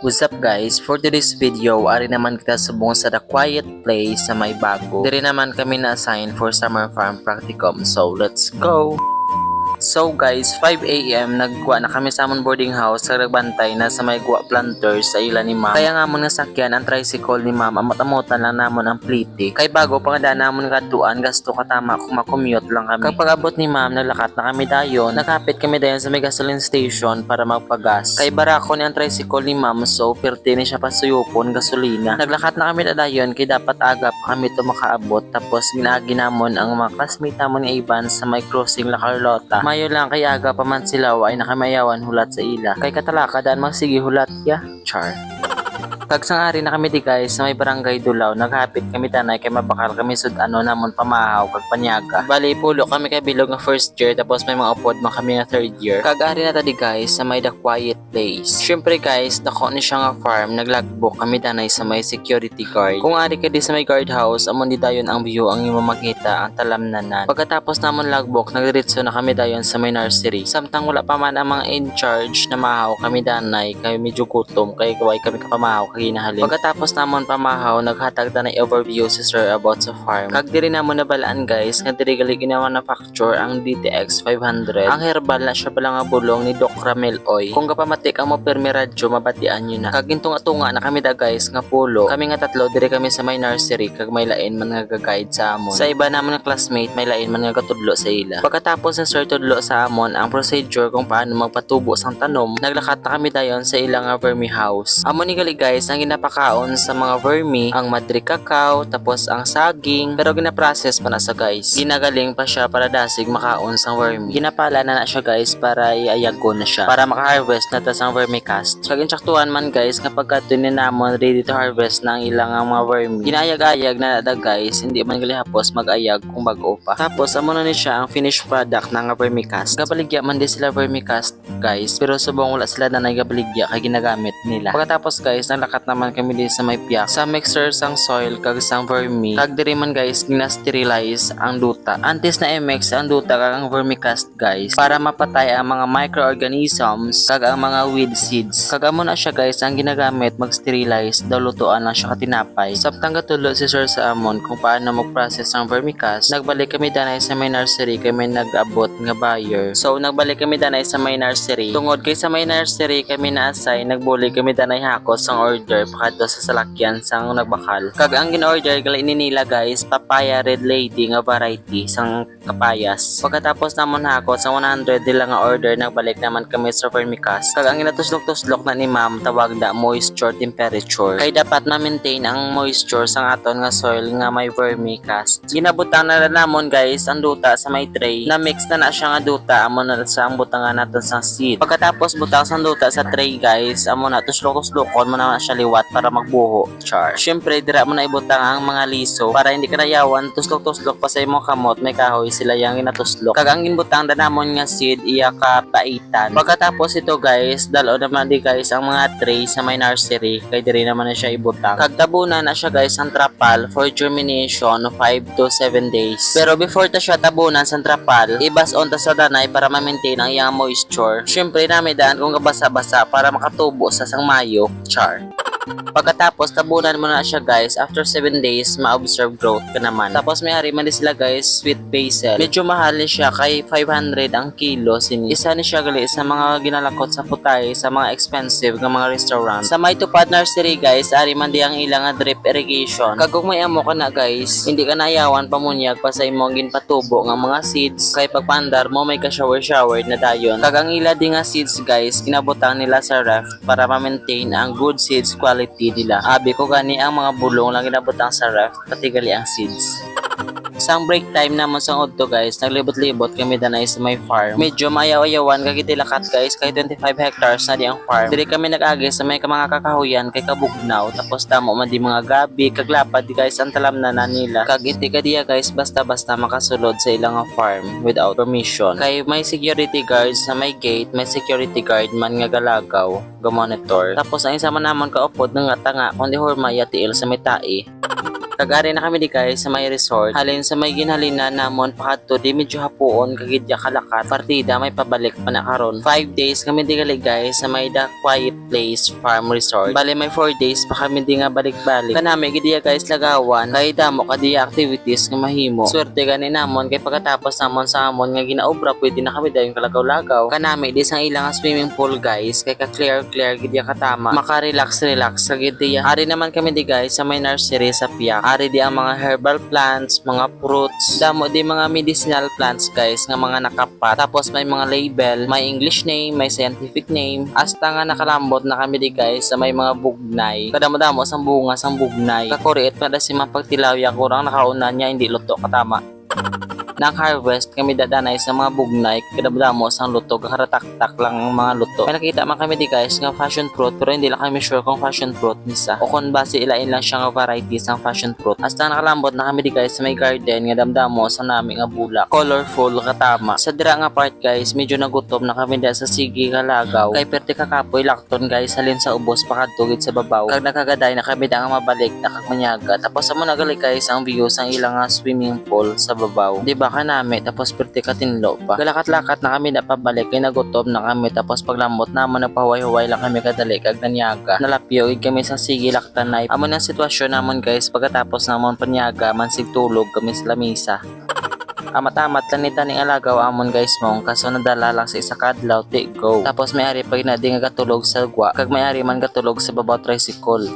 What's up guys? For today's video, ari naman kita subong sa The Quiet Place sa may bago. Diri naman kami na-assign for summer farm practicum. So let's go! So guys, 5 AM nagkuha na kami sa amon boarding house sa nagbantay na sa may guwa planters sa ila ni ma'am. Kaya nga mo nasakyan ang tricycle ni ma'am, amot-amotan lang namon ang plite. Kay bago pang daan namon katuan, gasto katama kung makommute lang kami. Kapag abot ni ma'am, naglakat na kami dayon. Nakapit kami dayon sa may gasoline station para magpagas. Kay barako ni ang tricycle ni ma'am, so perti ni siya pasuyupon gasolina. Naglakat na kami dayon kay dapat aga pa kami to makaabot. Tapos ginagi namon ang mga classmate namon nga iban sa may crossing La Carlota. Mayo lang kay aga pa man sila ay nakamayawan hulat sa ila. Kay katalaka daan magsige hulat ya. Char. Kag sangari na kami di guys sa may barangay Dulaw, naghapit kami tanay kay mabakal kami sud ano namon pamahaw kag panyaga. Bali pulo kami kay bilog nga first year tapos may mga upod man kami nga third year. Kag ari na ta di guys sa may The Quiet Place. Syempre guys, dako ni siya nga farm, naglagbook kami tanay sa may security guard. Kung ari ka di sa may guardhouse, amon di dayon ang view ang imo makita ang talamnanan. Pagkatapos namon lagbook, nagdiretso na kami dayon sa may nursery. Samtang wala pa man ang mga in charge na mahaw kami danay kay medyo gutom kay kaway kami kapamahaw ginahalin. Pagkatapos namon pamahaw, naghatag na overview si sir about sa farm. Kag diri namon nabalaan guys, nga diri gali ginawa na facture ang DTX 500. Ang herbal na siya bala nga bulong ni Doc Ramel Oy. Kung kapamatik ang mo permi radyo, mabatian nyo na. Kag tunga na kami da guys nga pulo. Kami nga tatlo diri kami sa may nursery kag may lain man nga ga-guide sa amon. Sa iba namon nga classmate may lain man nga katudlo sa ila. Pagkatapos sa sir tudlo sa amon ang procedure kung paano magpatubo sang tanom, naglakat na kami dayon sa ilang vermi house. Amon ni gali guys ang ginapakaon sa mga vermi, ang madri cacao, tapos ang saging, pero ginaprocess pa na sa guys. Ginagaling pa siya para dasig makaon sang vermi. Ginapala na siya guys para iayagon na siya, para maka-harvest na ta sang vermicast. Kag insaktuhan man guys, kapag katunin namon ready to harvest na ang ilang mga vermi, ginayag-ayag na nada guys, hindi man gali hapos mag-ayag kung bago pa. Tapos amo na ni siya ang finished product ng vermicast. Gabaligya man di sila vermicast guys, pero subong wala sila na nagabaligya kay ginagamit nila. Pagkatapos guys, nalakat naman kami din sa may piyak sa mixer sang soil kag sang vermi. Kag diri man guys gina-sterilize ang duta. Antes na i-mix ang duta kag ang vermicast guys para mapatay ang mga microorganisms kag ang mga weed seeds. Kag amo na siya guys ang ginagamit mag-sterilize daw lutuan lang siya katinapay. Samtang gatulo si sir sa amon kung paano mag-process ang vermicast, nagbalik kami danay sa may nursery kay may nag-abot nga buyer. So nagbalik kami danay sa may nursery. Tungod kay sa may nursery kami na-assign, nagbuli kami danay hakos sang order pakadto sa salakyan sang nagbakal. Kag ang gin-order gali nila guys, papaya red lady nga variety sang kapayas. Pagkatapos namon hakos sa 100 nila nga order, nagbalik naman kami sa vermicast. Kag ang ginatuslok-tuslok na ni ma'am tawag da moisture temperature. Kay dapat ma-maintain ang moisture sang aton nga soil nga may vermicast. Ginabutang na namon guys ang duta sa may tray. Na mix na siya nga duta amo na sa ang butangan naton sang seed. Pagkatapos butang sang duta sa tray guys, amo na tuslok-tuslokon mo na siya liwat para magbuho. Char. Syempre dira mo na ibutang ang mga liso para hindi ka nayawan tuslok-tuslok pa sa imong kamot, may kahoy sila yang ginatuslok. Kag ang ginbutang danamon nga seed iya ka paitan. Pagkatapos ito guys, dalo naman di guys ang mga tray sa may nursery kay diri naman na siya ibutang. Kag tabunan na siya guys ang trapal for germination 5 to 7 days. Pero before ta siya tabunan sa trapal, ibas on ta sa danay para ma-maintain ang iyang moisture. Syempre namidaan kung kabasa-basa para makatubo sa sang mayo. Char. Pagkatapos tabunan mo na siya guys, after 7 days ma-observe growth ka naman. Tapos may hari man din sila guys, sweet basil. Medyo mahal ni siya kay 500 ang kilo sini. Isa ni siya gali sa mga ginalakot sa putay sa mga expensive nga mga restaurant. Sa may tupad nursery guys, ari man di ang ilang drip irrigation. Kag kung may amo ka na guys, hindi ka nayawan pamunyag pa sa imong ginpatubo nga mga seeds. Kay pagpandar mo may ka shower na dayon. Kag ang ila di nga seeds guys, kinabutang nila sa ref para ma-maintain ang good seeds quality nila. Abi ko gani ang mga bulong lang ginabutang sa ref, pati gali ang seeds. Sang break time naman sa udto guys, naglibot-libot kami danay sa may farm. Medyo mayaw-ayawan kag itilakat guys, kay 25 hectares na di ang farm. Diri kami nag-agi sa may mga kakahuyan kay kabugnaw, tapos tamo man di mga gabi kag lapad di guys ang talamnan na nila. Kag iti ka diya guys basta-basta makasulod sa ilang farm without permission. Kay may security guards sa may gate, may security guard man nga galagaw, ga monitor. Tapos ang isa man namon kaupod nga tanga kundi hurma yatiil sa may tae. Kagari na kami di guys sa may resort. Halin sa may ginhalina namon pakadto di medyo hapuon kagidya kalakat. Partida may pabalik pa na karon. 5 days kami di gali guys sa may The Quiet Place Farm Resort. Bali may 4 days pa kami di nga balik-balik. Kanami gidiya guys lagawan kay damo kadiya activities nga mahimo. Swerte gani namon kay pagkatapos namon sa amon nga ginaobra pwede na kami dayon kalagaw-lagaw. Kanami di sang ilang swimming pool guys kay ka clear gidiya katama. Maka-relax kagid diya. Ari naman kami di guys sa may nursery sa Piak. Ari di ang mga herbal plants, mga fruits, damo di mga medicinal plants guys nga mga nakapat. Tapos may mga label, may English name, may scientific name. Hasta nga nakalambot na kami di guys sa may mga bugnay. Kadamo-damo sang bunga sang bugnay. Kakuriit pa da si mapagtilawya kurang nakauna niya hindi luto katama. Nang harvest kami dadanay sa mga bugnay kadamo sang luto kakaratak-tak lang ang mga luto. May nakita man kami di guys nga passion fruit pero hindi lang kami sure kung passion fruit nisa o kung base ilain lang siya nga varieties ng passion fruit. Hasta nakalambot na kami di guys sa may garden nga damdamo sa nami nga bulak. Colorful katama. Sa dira nga part guys medyo nagutom na kami da sa sige kalagaw. Kay perti kakapoy lakton guys halin sa ubos pakadtugid sa babaw. Kag nakagaday na kami da nga mabalik na kag manyaga. Tapos amo nagali guys ang views ang ilang nga swimming pool sa babaw. Di ba kanami tapos perti katinlo pa. Galakat-lakat na kami na pabalik kay nagutom na kami tapos paglambot naman nagpahuway-huway lang kami kadali kag nanyaga. Nalapyo kami sa sige laktanay. Amo ang sitwasyon namon guys pagkatapos namon panyaga mansig tulog kami sa lamisa. Amat-amat lang ni taning alagaw amon guys mong kaso nadala lang sa isa kadlaw ti go. Tapos may ari pag na di nga katulog sa gwa kag may ari man katulog sa babaw tricycle.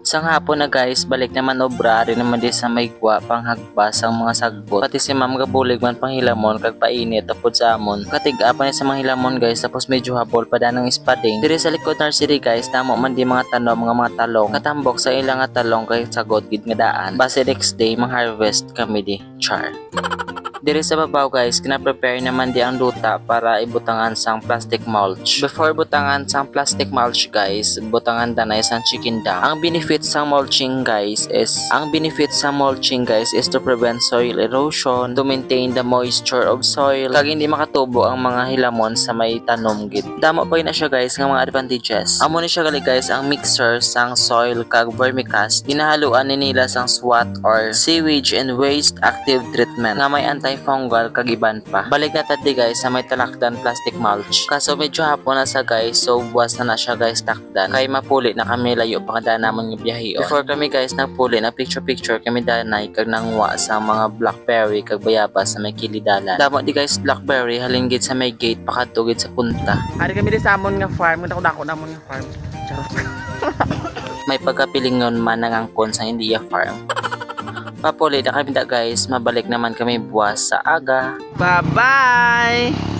Sang hapon na guys, balik naman obra rin naman di sa may gwa panghagbas ang mga sagbot. Pati si ma'am gabulig man panghilamon kag painit tapod sa amon. Katiga pa ni sa mga hilamon guys tapos medyo habol pa danang ispading. Diri sa likod nursery guys, tamo man di mga tanom mga talong. Katambok sa ilang nga talong kay sagot gid nga daan. Base next day mang harvest kami di. Char. Diri sa babaw guys, kina-prepare naman di ang duta para ibutangan sang plastic mulch. Before butangan sang plastic mulch guys, butangan danay sang chicken dung. Ang benefits sang mulching guys is to prevent soil erosion, to maintain the moisture of soil, kag hindi makatubo ang mga hilamon sa may tanom gid. Damo pa na siya guys nga mga advantages. Amo ni siya gali guys ang mixer sang soil kag vermicast. Ginahaluan ni nila sang SWAT or sewage and waste active treatment nga may antifungal kag iban pa. Balik na tadi guys sa may talakdan plastic mulch. Kaso medyo hapon na sa guys so buwas na siya guys takdan. Kay mapuli na kami layo pa kada namon nga biyahe. Before kami guys nagpuli na picture kami danay kag nangwa sa mga blackberry kag bayabas sa may kilidalan. Damo di guys blackberry halin gid sa may gate pakadtugid sa punta. Ari kami di sa amon nga farm, dako namon nga farm. Charot. May pagkapilingon man nangangkon sa India farm. Papuli na kami da guys, mabalik naman kami buwas sa aga. Bye-bye!